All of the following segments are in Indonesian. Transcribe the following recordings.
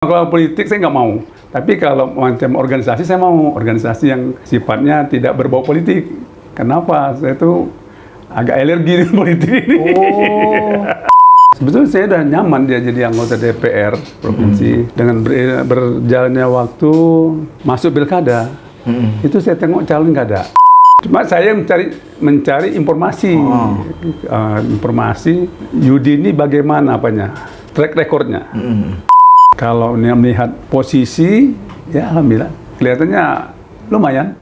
Kalau politik saya nggak mau, tapi kalau macam organisasi saya mau, organisasi yang sifatnya tidak berbau politik. Kenapa? Saya tuh agak alergi dengan politik ini. Oh. Sebetulnya saya udah nyaman dia jadi anggota DPR provinsi. Dengan berjalannya waktu masuk pilkada, itu saya tengok calon nggak ada. Cuma saya mencari informasi, informasi Yudi ini bagaimana apanya, track recordnya. Kalau dia melihat posisi, ya alhamdulillah, kelihatannya lumayan.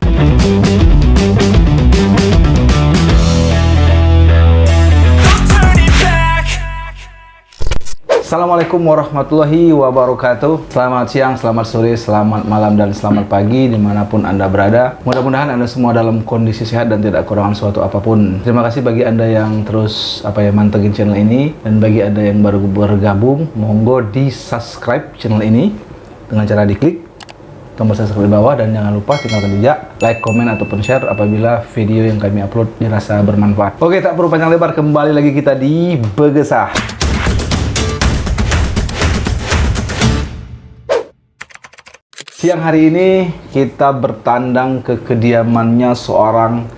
Assalamualaikum warahmatullahi wabarakatuh. Selamat siang, selamat sore, selamat malam, dan selamat pagi dimanapun Anda berada. Mudah-mudahan Anda semua dalam kondisi sehat dan tidak kekurangan suatu apapun. Terima kasih bagi Anda yang terus mantengin channel ini, dan bagi Anda yang baru bergabung, monggo di subscribe channel ini dengan cara diklik tombol subscribe di bawah, dan jangan lupa tinggalkan jejak like, komen, ataupun share apabila video yang kami upload dirasa bermanfaat. Oke, tak perlu panjang lebar, kembali lagi kita di Begesah. Siang hari ini kita bertandang ke kediamannya seorang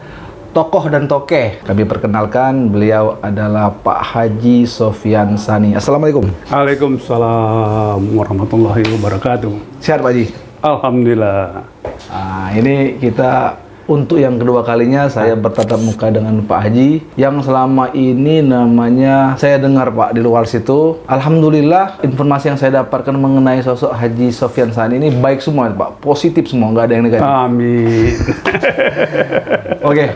tokoh dan tokeh. Kami perkenalkan, beliau adalah Pak Haji Sofyan Sani. Assalamualaikum. Waalaikumsalam warahmatullahi wabarakatuh. Sehat Pak Haji? Alhamdulillah. Nah, ini kita untuk yang kedua kalinya saya bertatap muka dengan Pak Haji yang selama ini namanya saya dengar Pak di luar situ. Alhamdulillah informasi yang saya dapatkan mengenai sosok Haji Sofyan Sani ini baik semua Pak, positif semua, nggak ada yang negatif. Amin. Oke,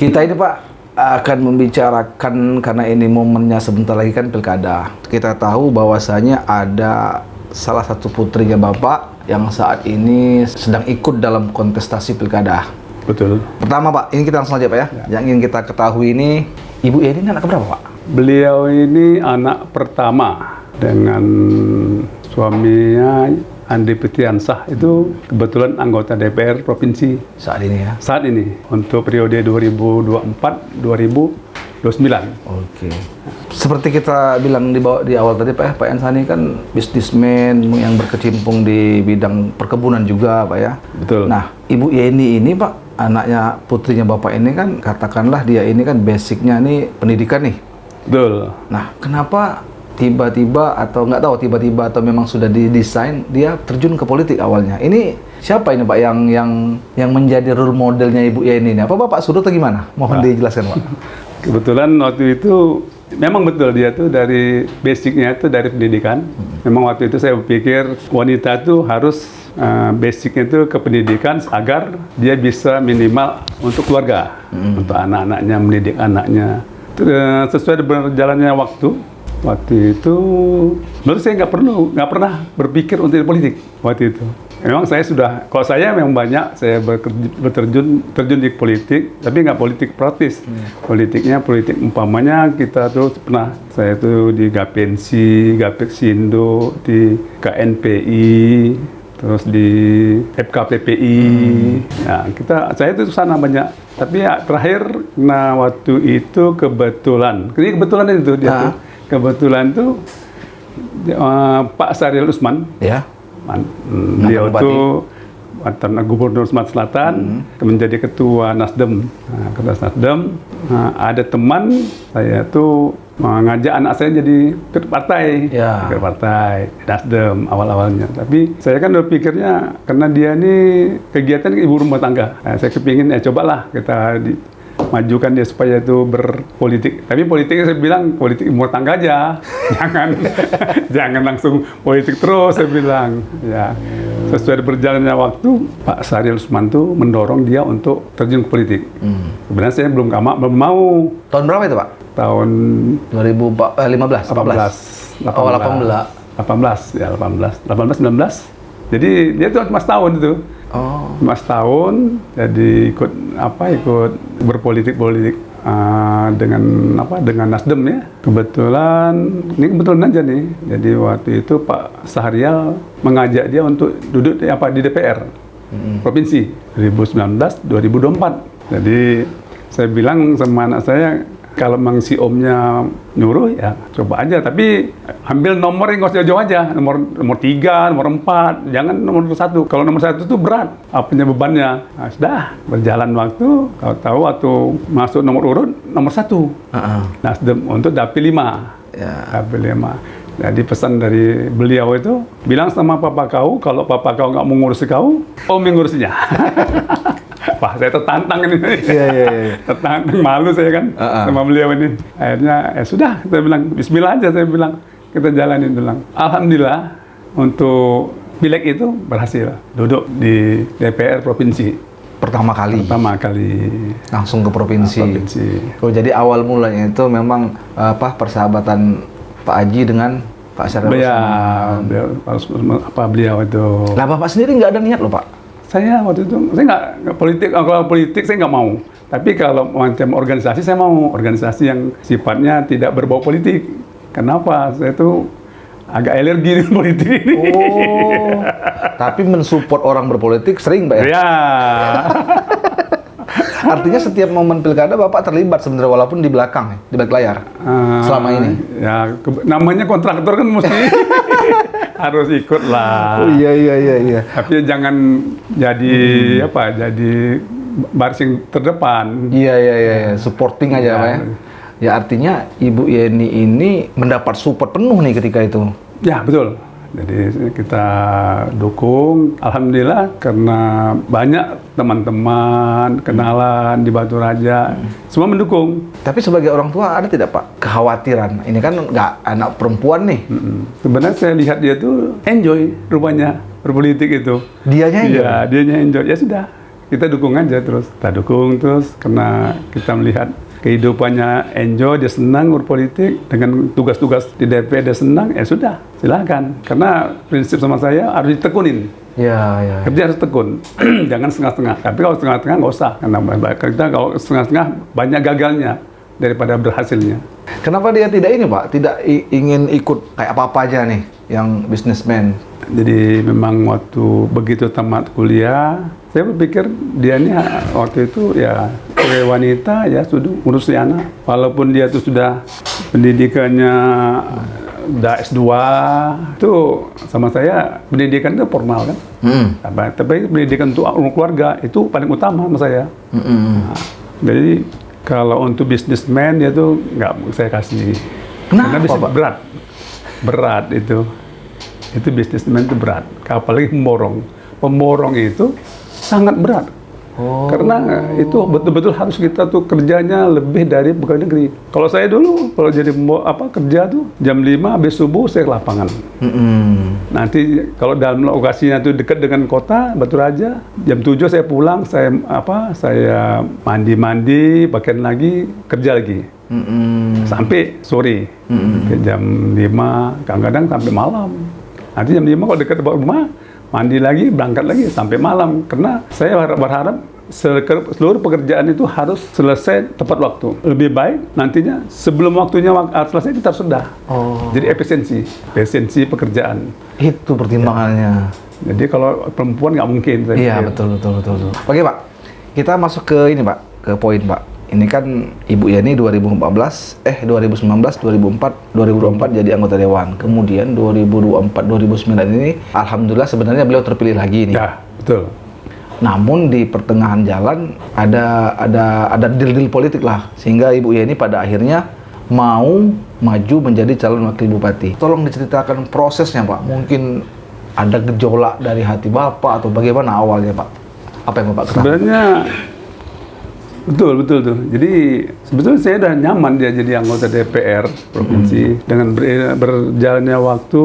kita ini Pak akan membicarakan, karena ini momennya sebentar lagi kan pilkada. Kita tahu bahwasanya ada salah satu putrinya Bapak yang saat ini sedang ikut dalam kontestasi pilkada. Betul. Pertama Pak, ini kita langsung aja Pak ya. Yang ingin kita ketahui ini, Ibu Eni ini anak keberapa Pak? Beliau ini anak pertama dengan suaminya Andi Pitiansah, itu kebetulan anggota DPR provinsi Saat ini ya? saat ini untuk periode 2024-2029. Oke. Seperti kita bilang di awal tadi Pak ya, Pak Ensani kan bisnismen yang berkecimpung di bidang perkebunan juga Pak ya. Betul. Nah, Ibu Yeni ini Pak, anaknya putrinya Bapak ini kan, katakanlah dia ini kan basicnya nih pendidikan nih. Betul. Nah, kenapa tiba-tiba atau nggak tahu tiba-tiba atau memang sudah didesain dia terjun ke politik awalnya? Ini siapa ini Pak yang menjadi role modelnya Ibu Yeni ini? Apa Bapak suruh atau gimana? Mohon dijelaskan Pak. Kebetulan waktu itu memang betul dia tuh dari basicnya itu dari pendidikan. Memang waktu itu saya berpikir wanita tuh harus basicnya itu ke pendidikan agar dia bisa minimal untuk keluarga, untuk anak-anaknya, mendidik anaknya. Sesuai berjalannya waktu itu menurut saya nggak pernah berpikir untuk politik waktu itu. Memang saya kalau saya memang banyak saya terjun di politik, tapi nggak politik praktis. Politiknya politik umpamanya kita tuh pernah, saya tuh di Gapensi, Gapeksindo, di KNPI, terus di FKPPI. Nah, saya itu sana banyak. Tapi ya, terakhir, nah waktu itu kebetulan itu dia tuh. Kebetulan tuh Pak Syariel Usman, Ya. Beliau itu mantan Gubernur Sumatera Selatan, menjadi ketua Nasdem. Nah, ketua Nasdem, ada teman saya tuh mengajak anak saya jadi ke partai, ke partai Nasdem awal-awalnya. Tapi saya kan berpikirnya karena dia ini kegiatan ibu rumah tangga, saya kepingin cobalah kita majukan dia supaya itu berpolitik. Tapi politiknya saya bilang politik rumah tangga aja, jangan langsung politik terus, saya bilang. Ya, sesuai berjalannya waktu, Pak Syariel Usman tuh mendorong dia untuk terjun ke politik. Sebenarnya saya belum mau. Tahun berapa itu Pak? Tahun 2015, 19. Jadi dia tuh cuma setahun itu. Mas tahun, jadi ikut berpolitik dengan Nasdem ya. Kebetulan aja nih. Jadi waktu itu Pak Syariel mengajak dia untuk duduk di DPR provinsi 2019-2024. Jadi saya bilang sama anak saya, Kalau memang si omnya nyuruh ya coba aja, tapi ambil nomor yang nggak usah jauh aja, nomor 3, nomor 4, jangan nomor 1. Kalau nomor 1 itu berat, apanya bebannya. Nah, sudah berjalan waktu, tahu waktu masuk nomor urut nomor 1. Nasdem untuk dapil 5. Ya. Dapil 5. Jadi pesan dari beliau itu, bilang sama papa kau, kalau papa kau nggak mau ngurus kau, om yang ngurusinya. Wah, saya tertantang ini. Iya. Tertantang, malu saya kan sama beliau ini. Akhirnya, sudah, saya bilang, bismillah aja, saya bilang, kita jalanin bilang. Alhamdulillah, untuk pileg itu berhasil, duduk di DPR Provinsi. Pertama kali langsung ke provinsi. Oh, jadi awal mulanya itu memang persahabatan Pak Haji dengan Pak Syarif Usman. Beliau itu. Lah Bapak sendiri nggak ada niat loh Pak? Saya waktu itu, saya nggak politik, kalau politik saya nggak mau. Tapi kalau macam organisasi, saya mau organisasi yang sifatnya tidak berbau politik. Kenapa? Saya tuh agak alergi dengan politik ini. Oh, tapi mensupport orang berpolitik sering Pak ya? Ya. Artinya setiap momen pilkada Bapak terlibat sebenarnya walaupun di belakang, di balik layar selama ini. Ya, namanya kontraktor kan mesti harus ikut lah. Oh iya. Tapi jangan jadi jadi baris terdepan. Iya. Supporting aja Pak ya. Ya artinya Ibu Yeni ini mendapat support penuh nih ketika itu. Ya betul. Jadi kita dukung, alhamdulillah karena banyak teman-teman, kenalan di Batu Raja, semua mendukung. Tapi sebagai orang tua ada tidak Pak kekhawatiran? Ini kan nggak anak perempuan nih. Sebenarnya saya lihat dia tuh enjoy rupanya berpolitik itu. Dianya enjoy? Iya, dianya enjoy. Ya sudah, kita dukung aja terus. Kita dukung terus karena kita melihat kehidupannya enjoy, dia senang berpolitik, dengan tugas-tugas di DPR dia senang, ya sudah, silakan. Karena prinsip sama saya harus ditekunin. Iya. Kerja harus tekun, jangan setengah-setengah. Tapi kalau setengah-setengah nggak usah, karena kita kalau setengah-setengah banyak gagalnya daripada berhasilnya. Kenapa dia tidak ini Pak? Tidak ingin ikut kayak apa aja nih, yang bisnismen? Jadi memang waktu begitu tamat kuliah, saya berpikir dia ini waktu itu ya sebagai wanita ya sudah ngurusi anak. Walaupun dia itu sudah pendidikannya udah S2, itu sama saya pendidikan itu formal kan. Tapi pendidikan untuk keluarga itu paling utama sama saya. Nah, jadi kalau untuk bisnismen dia tuh nggak saya kasih. Kenapa, karena bisnis Pak? Berat itu. Itu bisnismen itu berat. Apalagi pemborong itu sangat berat. Karena itu betul-betul harus kita tuh kerjanya lebih dari pegawai negeri. Kalau saya dulu kalau jadi kerja tuh jam 5 habis subuh saya ke lapangan. Nanti kalau dalam lokasinya tuh dekat dengan kota Batu Raja, jam 7 saya pulang, saya mandi, pakaian lagi, kerja lagi. Sampai sore. Sampai jam 5, kadang-kadang sampai malam. Nanti jam 5 kalau dekat rumah, mandi lagi, berangkat lagi sampai malam. Karena saya berharap seluruh pekerjaan itu harus selesai tepat waktu. Lebih baik nantinya sebelum waktunya selesai kita sudah. Jadi efisiensi pekerjaan. Itu pertimbangannya. Jadi kalau perempuan nggak mungkin. Iya betul. Oke Pak, kita masuk ke ini Pak, ke poin Pak. Ini kan Ibu Yeni 2019 2004 jadi anggota dewan. Kemudian 2024 2009 ini alhamdulillah sebenarnya beliau terpilih lagi nih. Ya, betul. Namun di pertengahan jalan ada deal-deal politik lah sehingga Ibu Yeni pada akhirnya mau maju menjadi calon wakil bupati. Tolong diceritakan prosesnya Pak. Mungkin ada gejolak dari hati Bapak atau bagaimana awalnya Pak? Apa yang Bapak ketahui? Sebenarnya betul tuh. Jadi sebetulnya saya udah nyaman dia jadi anggota DPR provinsi. Dengan berjalannya waktu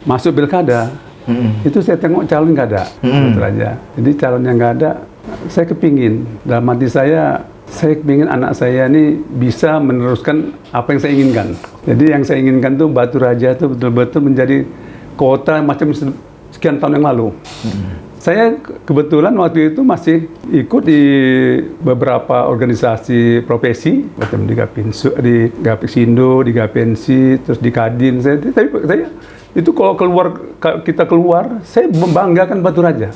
masuk pilkada, itu saya tengok calon nggak ada, betul aja. Jadi calon yang nggak ada, saya kepingin dalam hati saya kepingin anak saya ini bisa meneruskan apa yang saya inginkan. Jadi yang saya inginkan tuh Batu Raja itu betul-betul menjadi kota macam sekian tahun yang lalu. Saya kebetulan waktu itu masih ikut di beberapa organisasi profesi, macam di Gapiksindo, di Gapensi, terus di Kadin. Tapi saya itu kalau kita keluar, saya membanggakan Batu Raja.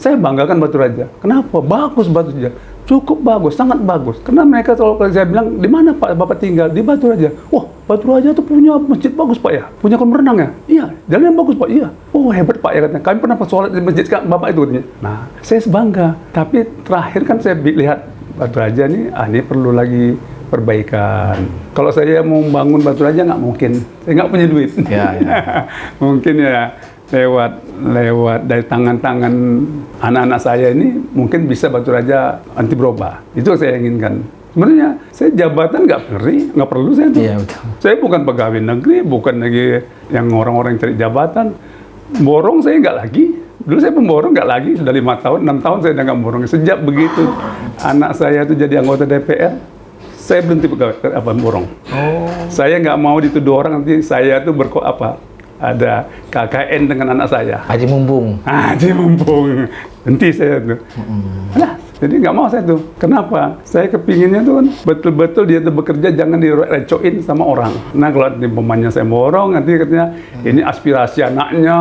Saya banggakan Batu Raja. Kenapa? Bagus Batu Raja. cukup bagus, sangat bagus. Karena mereka kalau saya bilang, di mana Pak Bapak tinggal? Di Batu Raja. Wah, Batu Raja tuh punya masjid bagus Pak ya? Punya kolam renang ya? Iya. Jalan yang bagus Pak? Iya. Oh hebat Pak ya katanya. Kami pernah sholat di masjid Bapak itu katanya. Nah, saya bangga. Tapi terakhir kan saya lihat Batu Raja nih, ini perlu lagi perbaikan. Kalau saya mau bangun Batu Raja nggak mungkin. Saya nggak punya duit. Ya. Mungkin ya lewat dari tangan-tangan anak-anak saya ini mungkin bisa Batu Raja anti berubah. Itu yang saya inginkan. Sebenarnya saya jabatan nggak perlu saya tuh. Iya, betul. Saya bukan pegawai negeri, bukan lagi yang orang-orang yang cari jabatan. Borong saya nggak lagi. Dulu saya pemborong nggak lagi, sudah 5 tahun, 6 tahun saya udah nggak borong. Sejak begitu anak saya itu jadi anggota DPR, saya berhenti pegawai borong. Saya nggak mau dituduh orang nanti saya tuh ada KKN dengan anak saya. Haji Mumpung. Haji Mumpung. Henti saya tuh. Nah, jadi nggak mau saya tuh. Kenapa? Saya kepinginnya tuh kan betul-betul dia tuh bekerja jangan direcokin sama orang. Nah kalau nanti pemainnya saya borong, nanti katanya ini aspirasi anaknya.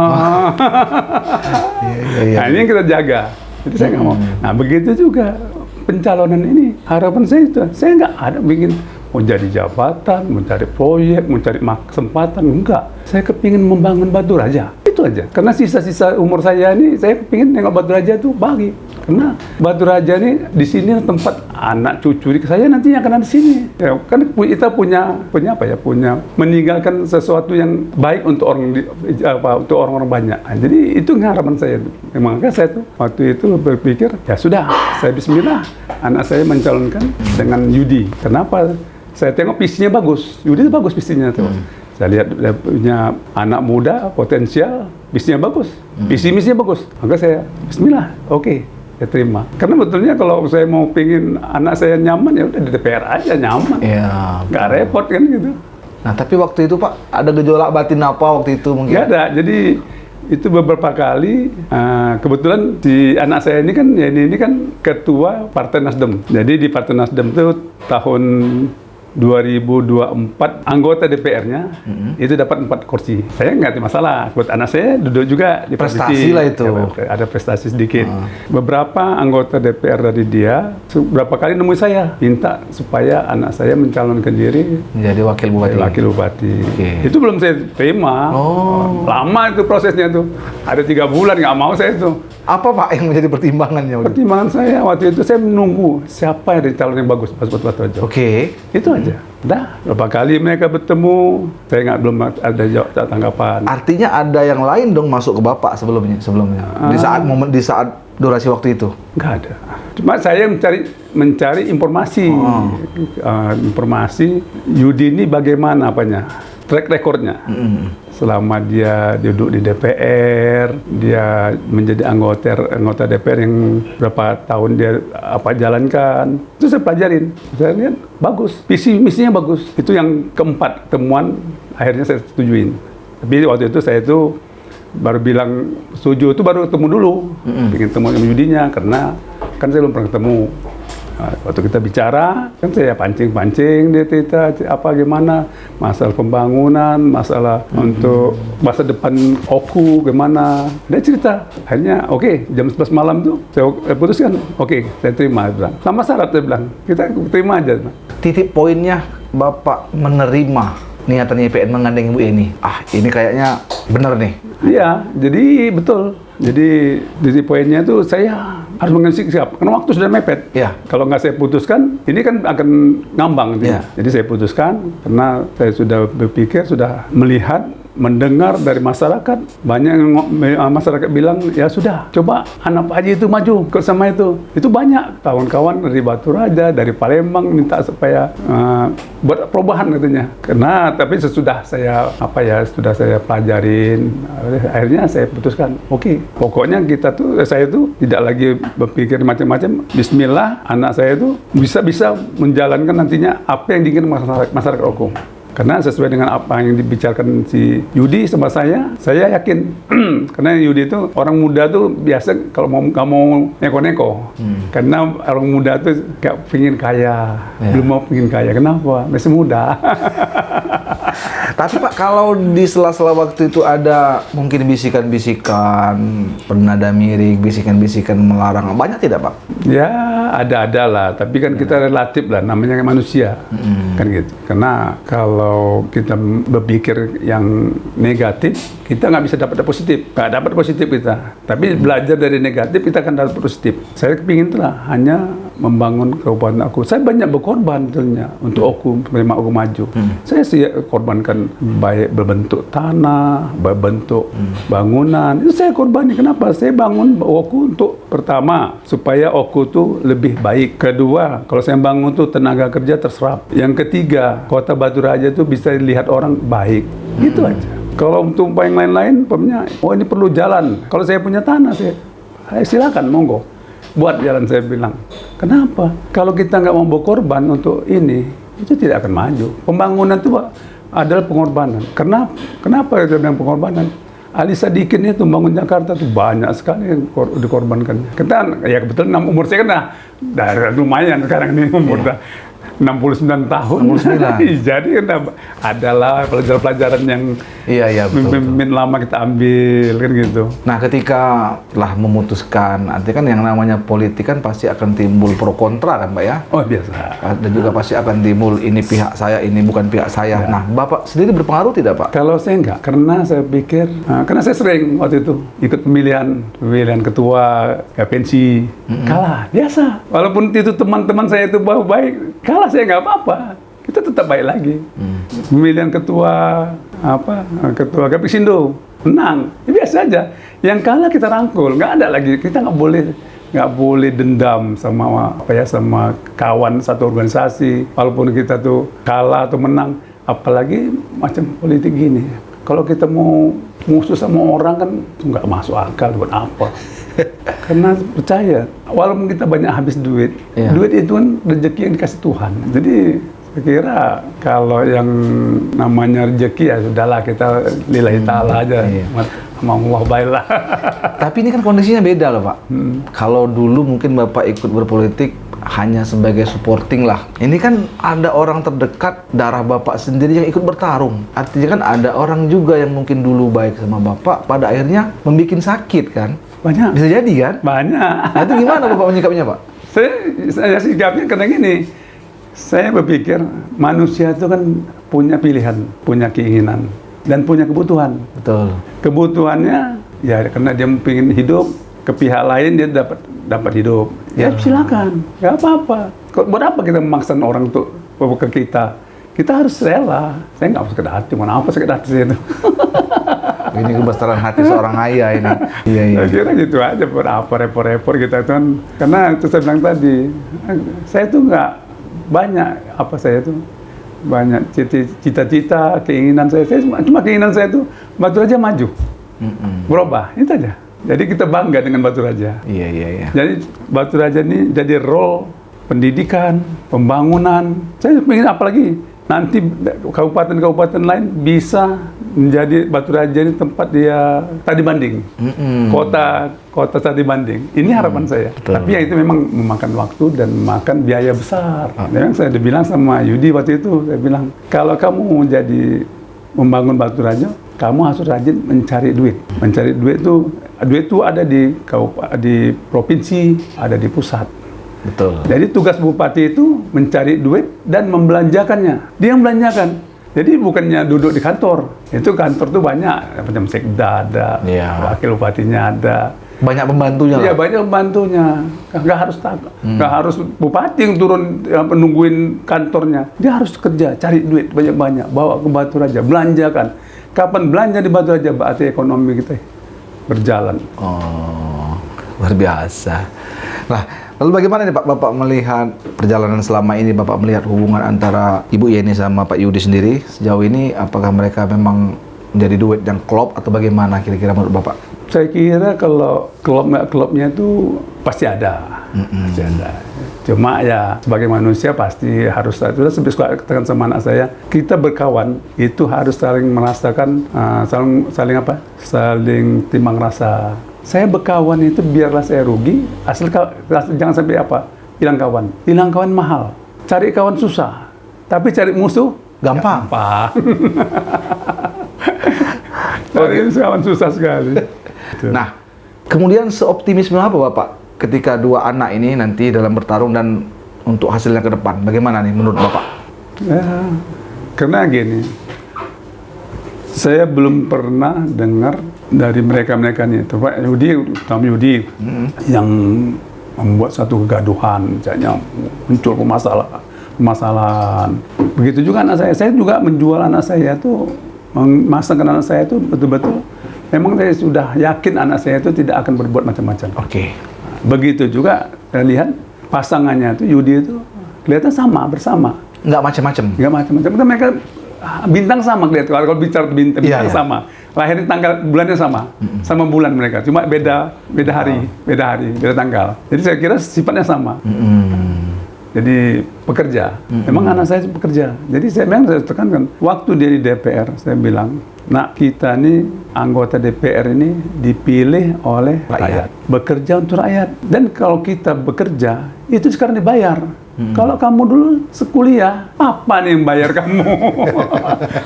Nah ini yang kita jaga. Jadi saya nggak mau. Nah begitu juga pencalonan ini. Harapan saya itu, saya nggak ada bikin mau jadi jabatan, mau cari proyek, mau cari kesempatan, enggak. Saya kepingin membangun Batu Raja, itu aja. Karena sisa-sisa umur saya ini, saya kepingin nengok Batu Raja itu bagi. Karena Batu Raja ini di sini tempat anak cucu saya nantinya akan ada di sini. Ya, kan kita punya meninggalkan sesuatu yang baik untuk untuk orang-orang banyak. Nah, jadi itu harapan saya. Makanya saya tuh waktu itu berpikir, ya sudah, saya Bismillah, anak saya mencalonkan dengan Yudi. Kenapa? Saya tengok visinya bagus, Yudi itu bagus visinya tuh. Saya lihat dia punya anak muda, potensial, visinya bagus, visi misinya bagus. Maka saya, Bismillah, oke, saya terima. Karena betulnya kalau saya mau pingin anak saya nyaman, ya udah di DPR aja nyaman. Iya. Nggak repot kan gitu. Nah, tapi waktu itu Pak, ada gejolak batin apa waktu itu mungkin? Nggak ada, jadi itu beberapa kali, kebetulan si anak saya ini kan, ya ini kan ketua Partai Nasdem. Jadi di Partai Nasdem itu tahun 2024 anggota DPR-nya itu dapat 4 kursi. Saya nggak ada masalah. Buat anak saya duduk juga di prestasi lah itu. Ya, ada prestasi sedikit. Beberapa anggota DPR dari dia berapa kali nemui saya minta supaya anak saya mencalonkan diri menjadi wakil bupati. Wakil bupati. Okay. Itu belum saya terima. Lama itu prosesnya tuh. Ada 3 bulan nggak mau saya itu. Apa Pak yang menjadi pertimbangannya? Pertimbangan saya waktu itu saya menunggu siapa yang calon yang bagus buat Batu Raja. Oke. Itu aja. Dah, berapa kali mereka bertemu, saya belum ada tanggapan. Artinya ada yang lain dong masuk ke Bapak sebelumnya. Di saat durasi waktu itu. Nggak ada. Cuma saya mencari informasi. Informasi Yudi ini bagaimana track recordnya. Selama dia duduk di DPR, dia menjadi anggota DPR yang berapa tahun dia jalankan, itu saya pelajarin. Saya lihat bagus, visi misinya bagus. Itu yang keempat temuan akhirnya saya setujuin. Tapi waktu itu saya baru bilang setuju itu baru ketemu dulu, ingin ketemu sama Yudinya karena kan saya belum pernah ketemu. Nah, waktu kita bicara, kan saya pancing-pancing dia cerita gimana masalah pembangunan, masalah untuk masa depan Oku gimana. Dia cerita, akhirnya oke, jam 11 malam tuh saya putuskan, oke, saya terima. Dia bilang, sama syarat dia bilang, kita terima aja. Titik poinnya Bapak menerima niatan YPN menggandeng Ibu Eni. Ini kayaknya benar nih. Iya, jadi betul. Jadi titik poinnya tuh saya harus mengambil sikap, karena waktu sudah mepet. Ya. Kalau nggak saya putuskan, ini kan akan ngambang. Ya. Jadi saya putuskan, karena saya sudah berpikir, sudah melihat, mendengar dari masyarakat, banyak yang masyarakat bilang, ya sudah, coba anak Pak Haji itu maju ke sama itu. Itu banyak kawan-kawan dari Batu Raja, dari Palembang minta supaya buat perubahan katanya. Karena tapi sesudah saya sudah saya pelajarin, akhirnya saya putuskan, oke, pokoknya saya tidak lagi berpikir macam-macam. Bismillah, anak saya itu bisa menjalankan nantinya apa yang diinginkan masyarakat Oku. Karena sesuai dengan apa yang dibicarakan si Yudi sama saya yakin. Karena Yudi itu orang muda tuh biasa kalau nggak mau neko-neko. Karena orang muda tuh nggak pingin kaya, belum mau pingin kaya. Kenapa? Masih muda. Tapi Pak, kalau di sela-sela waktu itu ada mungkin bisikan-bisikan, bernada miring, bisikan-bisikan melarang, banyak tidak Pak? Ya ada lah, tapi kan kita relatif lah, namanya manusia, kan gitu. Karena kalau kita berpikir yang negatif, kita nggak bisa dapat positif, nggak dapat positif kita. Tapi belajar dari negatif kita akan dapat positif. Saya kepingin itulah hanya membangun kabupaten aku. Saya banyak berkorban tentunya untuk aku, memang aku maju. Saya sih korbankan baik berbentuk tanah, berbentuk bangunan. Itu saya korbani. Kenapa? Saya bangun aku untuk pertama supaya aku tuh lebih baik. Kedua, kalau saya bangun tuh tenaga kerja terserap. Yang ketiga, kota Batu Raja tuh bisa dilihat orang baik. Gitu aja. Kalau untuk yang lain-lain, oh ini perlu jalan. Kalau saya punya tanah, saya silakan, monggo. Buat jalan, saya bilang. Kenapa? Kalau kita nggak mau berkorban untuk ini, itu tidak akan maju. Pembangunan itu adalah pengorbanan. Kenapa saya bilang pengorbanan? Ali Sadikin itu membangun Jakarta itu banyak sekali yang dikorbankan. Kita, ya kebetulan umur saya kan dari lumayan sekarang ini umur 69 tahun. 69. Jadi kan adalah pelajaran-pelajaran yang betul. pemimpin lama kita ambil kan gitu. Nah, ketika telah memutuskan, artinya kan yang namanya politik kan pasti akan timbul pro kontra kan Pak ya? Oh biasa. Dan juga pasti akan timbul ini pihak saya, ini bukan pihak saya. Nah, Bapak sendiri berpengaruh tidak Pak? Kalau saya enggak, karena saya pikir, karena saya sering waktu itu ikut pemilihan ketua pensi, kalah, biasa. Walaupun itu teman-teman saya itu baik, kalah saya nggak apa-apa, kita tetap baik lagi. Pemilihan ketua Gapisindo, menang, ya biasa aja. Yang kalah kita rangkul, nggak ada lagi, kita nggak boleh dendam sama sama kawan satu organisasi, walaupun kita tuh kalah atau menang. Apalagi macam politik gini, kalau kita mau musuh sama orang kan nggak masuk akal, buat apa? Karena percaya, walaupun kita banyak habis duit, duit itu kan rezeki yang dikasih Tuhan. Jadi saya kira kalau yang namanya rezeki ya sudahlah, kita lillahi ta'ala aja. Sama Allah baiklah. Tapi ini kan kondisinya beda loh Pak. Kalau dulu mungkin Bapak ikut berpolitik hanya sebagai supporting lah. Ini kan ada orang terdekat darah Bapak sendiri yang ikut bertarung. Artinya kan ada orang juga yang mungkin dulu baik sama Bapak, pada akhirnya membuat sakit kan? Banyak. Bisa jadi kan? Banyak. Nah, itu gimana Bapak menyikapinya Pak? Saya sikapnya karena gini, saya berpikir manusia itu kan punya pilihan, punya keinginan, dan punya kebutuhan. Betul. Kebutuhannya ya karena dia pengen hidup, ke pihak lain dia dapat hidup. Ya silakan, nggak apa-apa. Buat apa kita memaksa orang untuk ke kita? Kita harus rela. Saya nggak sakit hati, mana apa sakit hati saya itu. Ini kebesaran hati seorang ayah ini. Saya kira gitu aja, buat apa repot-repot kita itu kan. Karena itu saya bilang tadi, saya tuh nggak banyak banyak cita-cita, keinginan saya cuma keinginan saya tuh Batu Raja maju, berubah, itu aja. Jadi kita bangga dengan Batu Raja. Iya. Jadi Batu Raja ini jadi role pendidikan, pembangunan. Saya ingin apalagi nanti kabupaten-kabupaten lain bisa menjadi Batu Raja ini tempat dia tadi banding, kota tadi banding. Ini harapan saya. Betul. Tapi ya itu memang memakan waktu dan memakan biaya besar. Memang saya bilang sama Yudi waktu itu, saya bilang kalau kamu mau jadi membangun Batu Raja, kamu harus rajin mencari duit. Mencari duit itu ada di provinsi, ada di pusat. Betul. Jadi tugas bupati itu mencari duit dan membelanjakannya. Dia yang belanjakan. Jadi bukannya duduk di kantor. Itu kantor tuh banyak, macam sekda ada, wakil bupatinya ada. Banyak pembantunya lah. Iya, banyak pembantunya. Nggak harus nggak harus bupati yang turun menungguin kantornya. Dia harus kerja, cari duit banyak-banyak, bawa ke Batu Raja, belanjakan. Kapan belanja di Batu Raja, berarti ekonomi kita berjalan. Oh, luar biasa. Nah, lalu bagaimana nih Pak, Bapak melihat perjalanan selama ini, Bapak melihat hubungan antara Ibu Yeni sama Pak Yudi sendiri sejauh ini, apakah mereka memang menjadi duet yang klop atau bagaimana kira-kira menurut Bapak? Saya kira kalau klopnya itu pasti ada, pasti ada. Cuma ya sebagai manusia pasti harus, itu seperti katakan sama anak saya, kita berkawan itu harus saling merasakan, saling timbang rasa. Saya berkawan itu biarlah saya rugi, asal jangan sampai hilang kawan. Hilang kawan mahal, cari kawan susah, tapi cari musuh gampang. Cari kawan susah sekali. Gitu. Nah, kemudian seoptimisme apa Bapak ketika dua anak ini nanti dalam bertarung dan untuk hasilnya ke depan? Bagaimana nih menurut Bapak? Ya, karena gini, saya belum pernah dengar dari mereka-mereka ini, Pak Yudi, Tom Yudi, yang membuat satu kegaduhan, misalnya muncul permasalahan. Begitu juga anak saya juga menjual anak saya tuh, memasangkan anak saya itu betul-betul, memang saya sudah yakin anak saya itu tidak akan berbuat macam-macam. Oke. Begitu juga saya lihat pasangannya itu Yudi itu kelihatan bersama. Nggak macam-macam. Nggak macam-macam. Kan mereka bintang sama kelihatan. Kalau bicara bintang Iya. sama. Lahirnya tanggal bulannya sama bulan mereka. Cuma beda hari, beda tanggal. Jadi saya kira sifatnya sama. Jadi pekerja. Memang anak saya pekerja. Jadi saya tekankan waktu dia di DPR, saya bilang, nak kita nih anggota DPR ini dipilih oleh rakyat, bekerja untuk rakyat. Dan kalau kita bekerja itu sekarang dibayar. Kalau kamu dulu sekuliah, apa nih yang bayar kamu?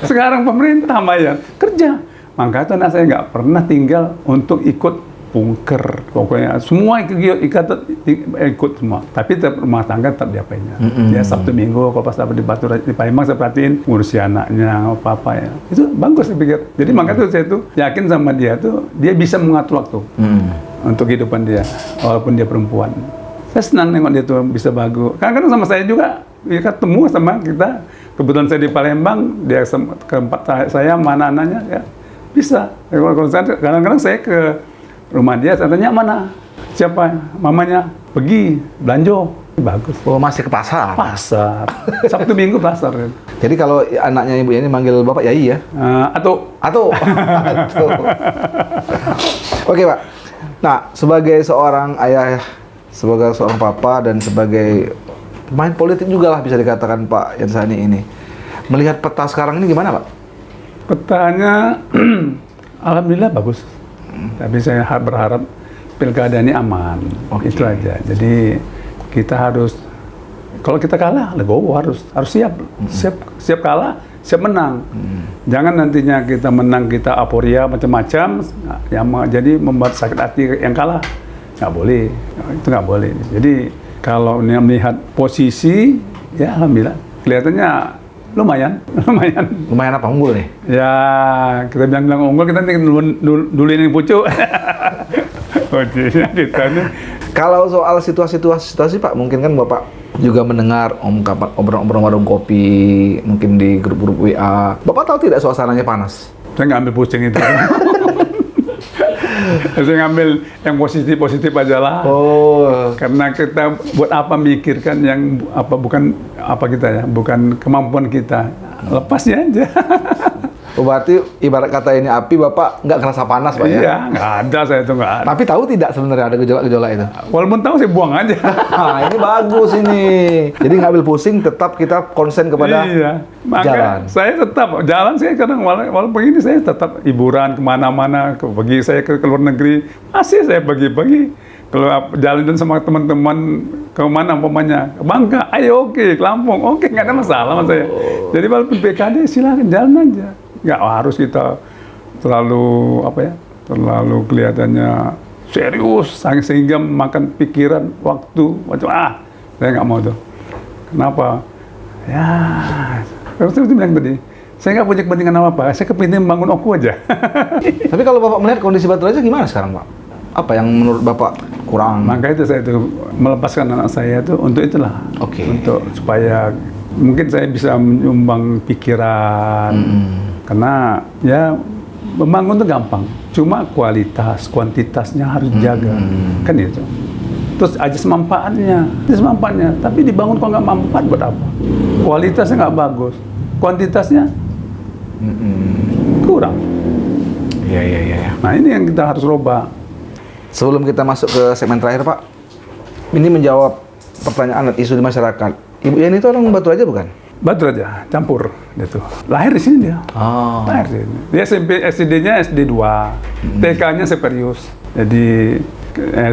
Sekarang pemerintah bayar, kerja. Makanya itu anak saya nggak pernah tinggal untuk ikut punker. Pokoknya semua ikut semua. Tapi tetap rumah tangga tetap diapainnya. Ya Sabtu Minggu kalau pas dapat di Batu di Palembang saya perhatiin ngurusi anaknya apa ya. Itu bagus saya pikir. Jadi makanya tuh saya tuh yakin sama dia tuh dia bisa mengatur waktu untuk kehidupan dia walaupun dia perempuan. Saya senang nengok dia tuh bisa bagus. Kadang-kadang sama saya juga ya ketemu sama kita. Kebetulan saya di Palembang, dia ke tempat saya mana anaknya ya bisa. Kalau saya kadang-kadang saya ke rumah dia, saya tanya mana, siapa, mamanya, pergi belanja, bagus. Oh, masih ke pasar? Pasar, Sabtu Minggu pasar. Jadi kalau anaknya ibu ini manggil Bapak Yai ya? Atau. Oke Pak, nah sebagai seorang ayah, sebagai seorang papa, dan sebagai pemain politik juga lah bisa dikatakan Pak Yansani ini, melihat peta sekarang ini gimana Pak? Petanya, alhamdulillah bagus. Tapi saya berharap pilkada ini aman, itu aja. Jadi kita harus, kalau kita kalah, legowo harus siap kalah, siap menang. Jangan nantinya kita menang kita aporia macam-macam, yang jadi membuat sakit hati yang kalah, nggak boleh, itu nggak boleh. Jadi kalau melihat posisi, ya alhamdulillah kelihatannya lumayan apa, unggul nih? Ya, kita bilang unggul, kita nanti duluin yang pucuk. Kalau soal situasi Pak, mungkin kan Bapak juga mendengar obrolan warung kopi, mungkin di grup-grup WA. Bapak tahu tidak suasananya panas? Saya nggak ambil pusing itu. Saya ngambil yang positif aja lah. Oh. Karena kita buat apa mikirkan yang bukan kita ya, bukan kemampuan kita. Lepasnya aja. Oh, berarti ibarat kata ini api, Bapak nggak kerasa panas Pak ya? Iya, nggak ada, saya itu nggak ada. Tapi tahu tidak sebenarnya ada gejolak-gejolak itu? Walaupun tahu, saya buang aja. Nah, ini bagus ini. Jadi nggak ambil pusing, tetap kita konsen kepada jalan. Saya tetap jalan, saya kadang walaupun begini, saya tetap hiburan kemana-mana. Saya ke luar negeri, masih saya pergi-pergi. Kalau jalan sama teman-teman kemana umpamanya, ke Bangka, ayo oke, ke Lampung, oke, nggak ada masalah sama saya. Jadi walaupun PKD, silakan jalan aja. Nggak harus kita terlalu kelihatannya serius sehingga makan pikiran, waktu macam saya nggak mau tuh. Kenapa? Ya, terus saya bilang tadi, saya nggak punya kepentingan apa-apa, saya kepingin bangun Oku aja. Tapi kalau Bapak melihat kondisi Batu Raja gimana sekarang Pak? Apa yang menurut Bapak kurang? Maka itu saya melepaskan anak saya itu untuk itulah. Oke. Untuk supaya mungkin saya bisa menyumbang pikiran. Karena ya membangun itu gampang. Cuma kuantitasnya harus dijaga. Kan itu. Terus ajas manfaatnya. Tapi dibangun kalau nggak manfaat buat apa? Kualitasnya nggak bagus. Kuantitasnya kurang. Iya. Nah ini yang kita harus rubah. Sebelum kita masuk ke segmen terakhir Pak, ini menjawab pertanyaan isu di masyarakat. Ibu Yeni itu orang Batu Raja bukan? Batu Raja, campur dia tuh. Lahir di sini dia. Oh. Lahir di sini. Dia SD-nya SD 2, TK-nya Seperius. Jadi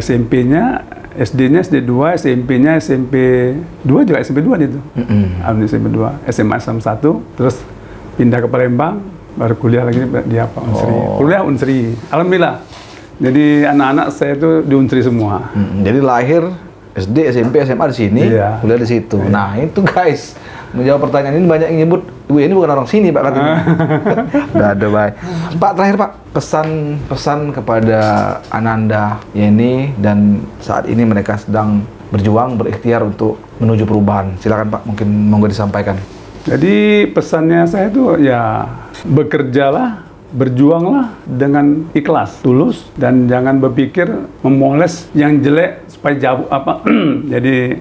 SMP-nya SD-nya SD 2, SMP-nya SMP 2 juga SMP 2 dia tuh. SMP 2, SMA 1, terus pindah ke Palembang, baru kuliah lagi di apa Unsri. Oh. Kuliah Unsri. Alhamdulillah. Jadi anak-anak saya itu di Unsri semua. Jadi lahir SD, SMP, SMA di sini, Iya. kuliah di situ. Nah itu guys, menjawab pertanyaan ini banyak yang nyebut, "Wih, ini bukan orang sini Pak," katanya. Udah ada baik. Pak, terakhir Pak, pesan kepada Ananda, Yeni, dan saat ini mereka sedang berjuang, berikhtiar untuk menuju perubahan. Silakan Pak, mungkin monggo disampaikan. Jadi pesannya saya itu ya bekerjalah, berjuanglah dengan ikhlas, tulus, dan jangan berpikir memoles yang jelek supaya jauh apa. Jadi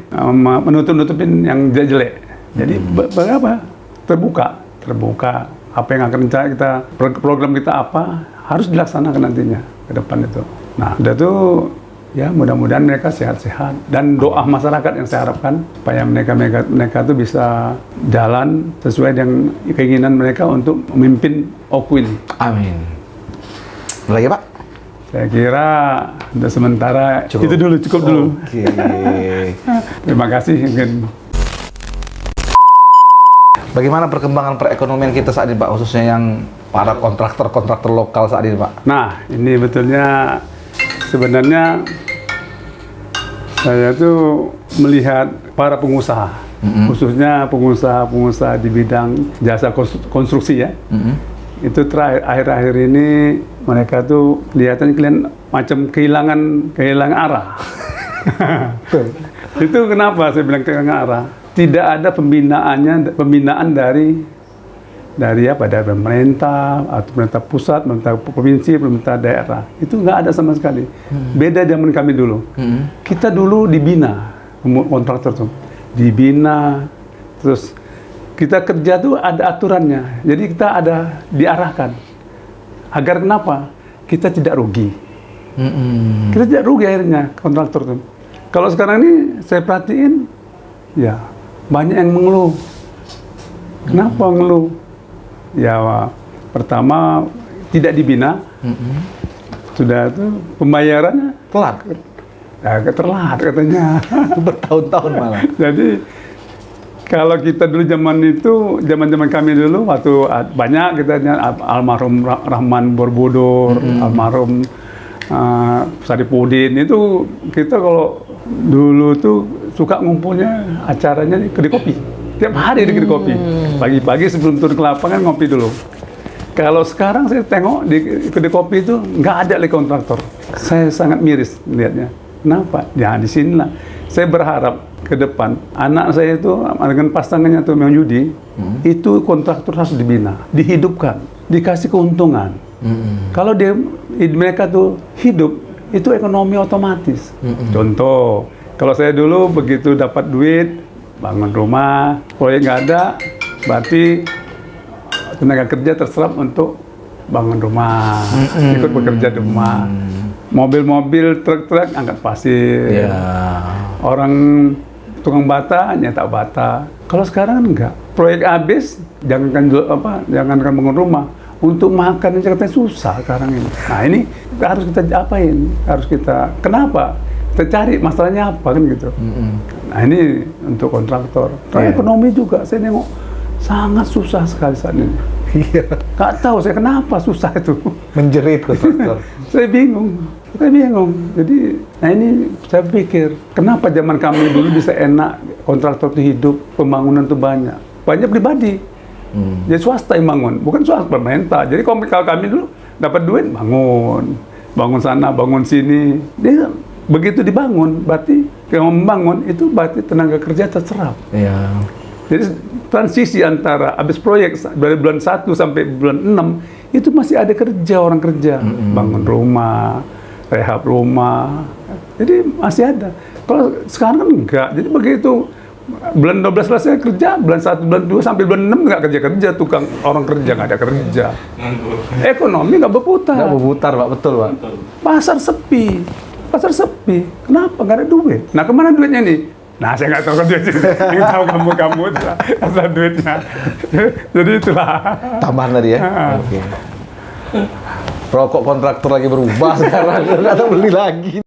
menutup-nutupin yang jelek. Jadi apa? Terbuka. Apa yang akan kita program kita apa harus dilaksanakan nantinya ke depan itu. Nah, udah tuh ya mudah-mudahan mereka sehat-sehat dan doa masyarakat yang saya harapkan supaya mereka tuh bisa jalan sesuai dengan keinginan mereka untuk memimpin Oku ini. Amin. Lagi Pak? Saya kira untuk sementara Cukup. itu dulu, cukup dulu. Oke. Terima kasih. Mungkin. Bagaimana perkembangan perekonomian kita saat ini Pak, khususnya yang para kontraktor lokal saat ini Pak? Nah, ini betulnya sebenarnya saya tuh melihat para pengusaha, khususnya pengusaha di bidang jasa konstruksi ya. Itu akhir-akhir ini mereka tuh kelihatan macam kehilangan arah. Itu kenapa saya bilang kehilangan arah? Tidak ada pembinaan dari pemerintah atau pemerintah pusat, pemerintah provinsi, pemerintah daerah. Itu nggak ada sama sekali. Beda zaman kami dulu. Kita dulu dibina, kontraktor tuh dibina, terus kita kerja tuh ada aturannya. Jadi kita ada diarahkan agar kenapa? Kita tidak rugi. Kita tidak rugi akhirnya kontraktor tuh. Kalau sekarang ini saya perhatiin, ya banyak yang mengeluh. Kenapa mengeluh? Ya pertama tidak dibina, sudah itu pembayarannya Telat. ya, terlambat katanya. Bertahun-tahun malah. Jadi kalau kita dulu zaman kami dulu waktu banyak kita almarhum Rahman Borobudur, almarhum Saripudin itu kita kalau dulu tuh suka ngumpulnya acaranya di kedai kopi. Tiap hari di kedai kopi. Pagi-pagi sebelum turun ke lapangan ngopi dulu. Kalau sekarang saya tengok di kedai kopi itu nggak ada lagi kontraktor. Saya sangat miris melihatnya. Kenapa? Ya di sinilah. Saya berharap ke depan anak saya itu dengan pasangannya tuh Mang Yudi, itu kontraktor harus dibina, dihidupkan, dikasih keuntungan. Kalau mereka tuh hidup, itu ekonomi otomatis. Contoh, kalau saya dulu begitu dapat duit, bangun rumah, proyek nggak ada, berarti tenaga kerja terserap untuk bangun rumah, ikut bekerja di rumah. Mobil-mobil, truk-truk angkat pasir. Orang tukang bata nyetak bata. Kalau sekarang kan enggak. Proyek habis, jangankan bangun rumah, untuk makan aja katanya susah sekarang ini. Nah ini harus kita apain? Harus kita, kenapa? Kita cari masalahnya apa kan gitu. Nah ini untuk kontraktor. Ekonomi juga saya nengok sangat susah sekali saat ini. Nggak tahu saya kenapa susah itu. Menjerit kontraktor. Saya bingung. Jadi, nah ini saya pikir, kenapa zaman kami dulu bisa enak, kontraktor itu hidup, pembangunan itu banyak. Banyak pribadi. Jadi swasta yang bangun, bukan swasta pemerintah. Jadi kalau kami dulu dapat duit, bangun sana, bangun sini. Dia begitu dibangun, berarti kalau membangun itu berarti tenaga kerja terserap. Jadi transisi antara habis proyek dari bulan 1 sampai bulan 6 itu masih ada orang kerja, bangun rumah, rehab rumah. Jadi masih ada. Kalau sekarang kan enggak. Jadi begitu bulan 12 selesai kerja, bulan 1, bulan 2 sampai bulan 6 nggak kerja, tukang orang kerja nggak ada kerja. Ekonomi nggak berputar. Nggak berputar Pak, betul Pak. Pasar sepi. Kenapa? Nggak ada duit. Nah kemana duitnya nih? Nah saya nggak tahu kan duitnya. Yang tahu kamu asal duitnya. Jadi itulah. Tambahan tadi ya. Oke. Rokok kontraktor lagi berubah sekarang, nggak tahu beli lagi.